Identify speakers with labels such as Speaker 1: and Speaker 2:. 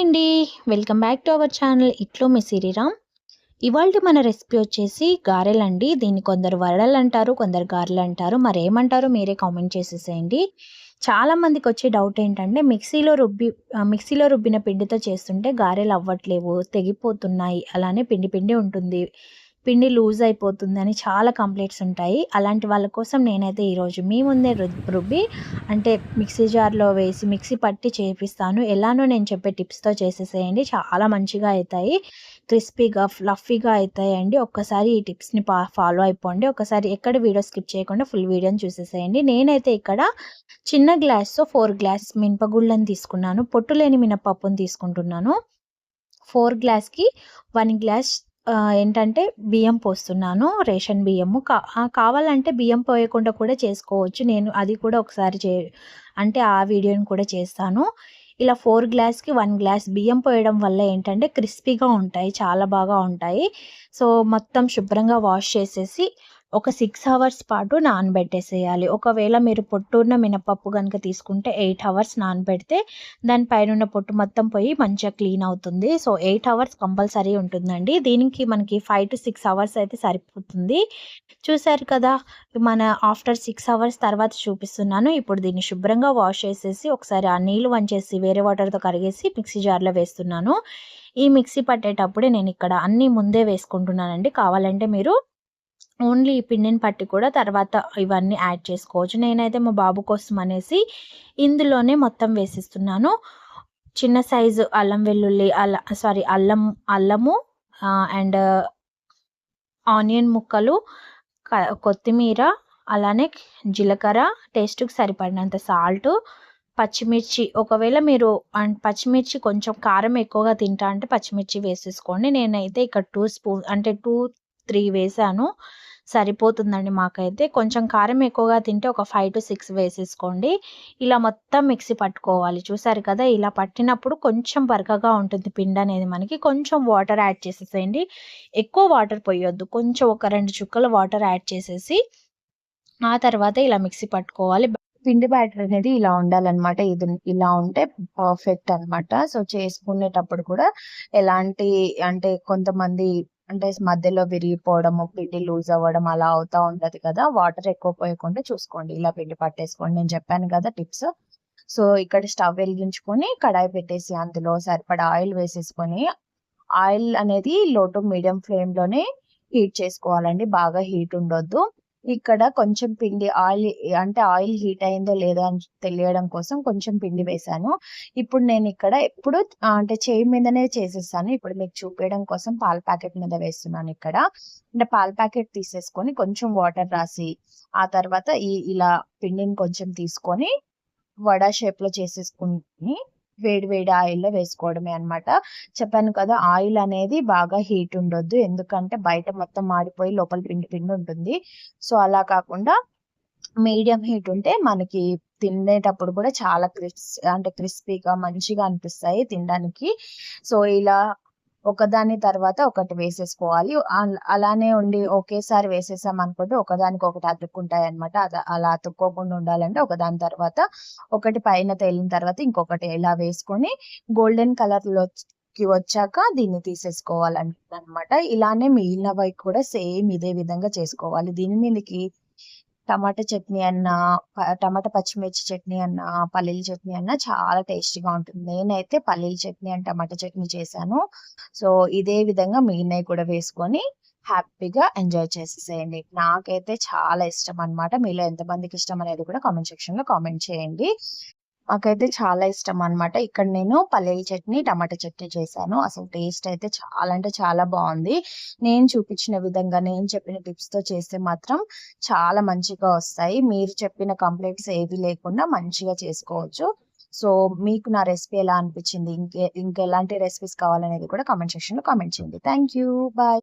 Speaker 1: అండి. Welcome back to our channel ఇట్లో మీ శ్రీరామ్. ఇవాల్టి మన రెసిపీ వచ్చేసి గారెలండి. దీన్ని కొందరు వడలు అంటారు, కొందరు గారెలు అంటారు. మరేమంటారో మీరే కామెంట్ చేసేసేయండి. చాలా మందికి వచ్చే డౌట్ ఏంటంటే మిక్సీలో రుబ్బిన పిండితో చేస్తుంటే గారెలు అవ్వట్లేవు, తెగిపోతున్నాయి, అలానే పిండి పిండి ఉంటుంది, పిండి లూజ్ అయిపోతుందని చాలా కంప్లైంట్స్ ఉంటాయి. అలాంటి వాళ్ళ కోసం నేనైతే ఈరోజు మీ ముందే రుబ్బి అంటే మిక్సీ జార్లో వేసి మిక్సీ పట్టి చేపిస్తాను. ఎలానో నేను చెప్పే టిప్స్తో చేసేసేయండి. చాలా మంచిగా అవుతాయి, క్రిస్పీగా ఫ్లఫీగా అవుతాయండి. ఒక్కసారి ఈ టిప్స్ని ఫాలో అయిపోండి. ఒకసారి ఎక్కడ వీడియో స్కిప్ చేయకుండా ఫుల్ వీడియోని చూసేసేయండి. నేనైతే ఇక్కడ చిన్న గ్లాస్తో 4 గ్లాస్ మినపగుళ్ళని తీసుకున్నాను. పొట్టు లేని మినపప్పుని తీసుకుంటున్నాను. 4 గ్లాస్కి 1 గ్లాస్ ఏంటంటే బియ్యం పోస్తున్నాను, రేషన్ బియ్యము. కావాలంటే బియ్యం పోయకుండా కూడా చేసుకోవచ్చు. నేను అది కూడా ఒకసారి అంటే ఆ వీడియోని కూడా చేస్తాను. ఇలా 4 గ్లాస్కి 1 గ్లాస్ బియ్యం పోయడం వల్ల ఏంటంటే క్రిస్పీగా ఉంటాయి, చాలా బాగా ఉంటాయి. సో మొత్తం శుభ్రంగా వాష్ చేసేసి ఒక 6 అవర్స్ పాటు నానబెట్టేసేయాలి. ఒకవేళ మీరు పొట్టున్న మినపప్పు కనుక తీసుకుంటే 8 అవర్స్ నానబెడితే దానిపైన ఉన్న పొట్టు మొత్తం పోయి మంచిగా క్లీన్ అవుతుంది. సో 8 అవర్స్ కంపల్సరీ ఉంటుందండి. దీనికి మనకి 5 to 6 అవర్స్ అయితే సరిపోతుంది. చూసారు కదా, మన ఆఫ్టర్ 6 అవర్స్ తర్వాత చూపిస్తున్నాను. ఇప్పుడు దీన్ని శుభ్రంగా వాష్ చేసేసి ఒకసారి ఆ నీళ్ళు వంచేసి వేరే వాటర్తో కడిగేసి మిక్సీ జార్లో వేస్తున్నాను. ఈ మిక్సీ పట్టేటప్పుడే నేను ఇక్కడ అన్నీ ముందే వేసుకుంటున్నానండి. కావాలంటే మీరు ఓన్లీ ఈ పిండిని పట్టి కూడా తర్వాత ఇవన్నీ యాడ్ చేసుకోవచ్చు. నేనైతే మా బాబు కోసం అనేసి ఇందులోనే మొత్తం వేసిస్తున్నాను. చిన్న సైజు అల్లం వెల్లుల్లి అల్లము అండ్ ఆనియన్ ముక్కలు, కొత్తిమీర, అలానే జీలకర్ర, టేస్ట్కి సరిపడినంత సాల్ట్, పచ్చిమిర్చి. ఒకవేళ మీరు పచ్చిమిర్చి కొంచెం కారం ఎక్కువగా తింటా అంటే పచ్చిమిర్చి వేసేసుకోండి. నేనైతే ఇక్కడ 2 స్పూన్ అంటే 2-3 వేసాను, సరిపోతుందండి మాకైతే. కొంచెం కారం ఎక్కువగా తింటే ఒక 5 to 6 వేసేసుకోండి. ఇలా మొత్తం మిక్సీ పట్టుకోవాలి. చూసారు కదా, ఇలా పట్టినప్పుడు కొంచెం బరకగా ఉంటుంది పిండి అనేది. మనకి కొంచెం వాటర్ యాడ్ చేసేసేయండి. ఎక్కువ వాటర్ పోయొద్దు, కొంచెం ఒక 2 చుక్కల వాటర్ యాడ్ చేసేసి ఆ తర్వాత ఇలా మిక్సీ పట్టుకోవాలి. పిండి బ్యాటర్ అనేది ఇలా ఉండాలన్నమాట. ఇది ఇలా ఉంటే పర్ఫెక్ట్ అనమాట. సో చేసుకునేటప్పుడు కూడా ఎలాంటి అంటే కొంతమంది అంటే మధ్యలో విరిగిపోవడము, పిండి లూజ్ అవ్వడం అలా అవుతా ఉంటది కదా. వాటర్ ఎక్కువ పోయకుండా చూసుకోండి, ఇలా పిండి పట్టేసుకోండి. నేను చెప్పాను కదా టిప్స్. సో ఇక్కడ స్టవ్ వెలిగించుకొని కడాయి పెట్టేసి అందులో సరిపడా ఆయిల్ వేసేసుకొని, ఆయిల్ అనేది లో టు మీడియం ఫ్లేమ్ లోనే హీట్ చేసుకోవాలండి, బాగా హీట్ ఉండొద్దు. ఇక్కడ కొంచెం పిండి ఆయిల్ హీట్ అయిందో లేదో అని తెలియడం కోసం కొంచెం పిండి వేసాను. ఇప్పుడు నేను ఇక్కడ ఎప్పుడు అంటే చేయి మీదనే చేసేస్తాను. ఇప్పుడు మీకు చూపించడం కోసం పాల ప్యాకెట్ మీద వేస్తున్నాను. ఇక్కడ అంటే పాల ప్యాకెట్ తీసేసుకొని కొంచెం వాటర్ రాసి ఆ తర్వాత ఇలా పిండిని కొంచెం తీసుకొని వడ షేప్ లో చేసేసుకుని వేడి వేడి ఆయిల్లో వేసుకోవడమే అనమాట. చెప్పాను కదా, ఆయిల్ అనేది బాగా హీట్ ఉండొద్దు, ఎందుకంటే బయట మొత్తం మాడిపోయి లోపల పిండి పిండి ఉంటుంది. సో అలా కాకుండా మీడియం హీట్ ఉంటే మనకి తినేటప్పుడు కూడా చాలా క్రిస్పీగా మంచిగా అనిపిస్తాయి తినడానికి. సో ఇలా ఒకదాని తర్వాత ఒకటి వేసేసుకోవాలి. అలానే ఉండి ఒకేసారి వేసేసాం అనుకుంటే ఒకదానికి ఒకటి అతుక్కుంటాయి అనమాట. అలా అతుక్కోకుండా ఉండాలంటే ఒకదాని తర్వాత ఒకటి పైన తేలిన తర్వాత ఇంకొకటి ఇలా వేసుకొని గోల్డెన్ కలర్ లోకి వచ్చాక దీన్ని తీసేసుకోవాలన్నమాట. ఇలానే మిగిలినవి కూడా సేమ్ ఇదే విధంగా చేసుకోవాలి. దీని మీదకి టమాటా చట్నీ అన్నా, టమాటా పచ్చిమిర్చి చట్నీ అన్నా, పల్లీల చట్నీ అన్నా చాలా టేస్టీగా ఉంటుంది. నేనైతే పల్లీల చట్నీ అండ్ టమాటా చట్నీ చేశాను. సో ఇదే విధంగా మిగిలినవి కూడా వేసుకొని హ్యాపీగా ఎంజాయ్ చేసేసేయండి. నాకైతే చాలా ఇష్టం అనమాట. మీలో ఎంతమందికి ఇష్టం అనేది కూడా కామెంట్ సెక్షన్ లో కామెంట్ చేయండి. నాకైతే చాలా ఇష్టం అనమాట. ఇక్కడ నేను పల్లీల చట్నీ, టమాటా చట్నీ చేశాను. అసలు టేస్ట్ అయితే చాలా అంటే చాలా బాగుంది. నేను చూపించిన విధంగా నేను చెప్పిన టిప్స్ తో చేస్తే మాత్రం చాలా మంచిగా వస్తాయి. మీరు చెప్పిన కంప్లైంట్స్ ఏవి లేకుండా మంచిగా చేసుకోవచ్చు. సో మీకు నా రెసిపీ ఎలా అనిపించింది, ఇంకెలాంటి రెసిపీస్ కావాలనేది కూడా కామెంట్ సెక్షన్ లో కామెంట్ చేయండి. Thank you, bye.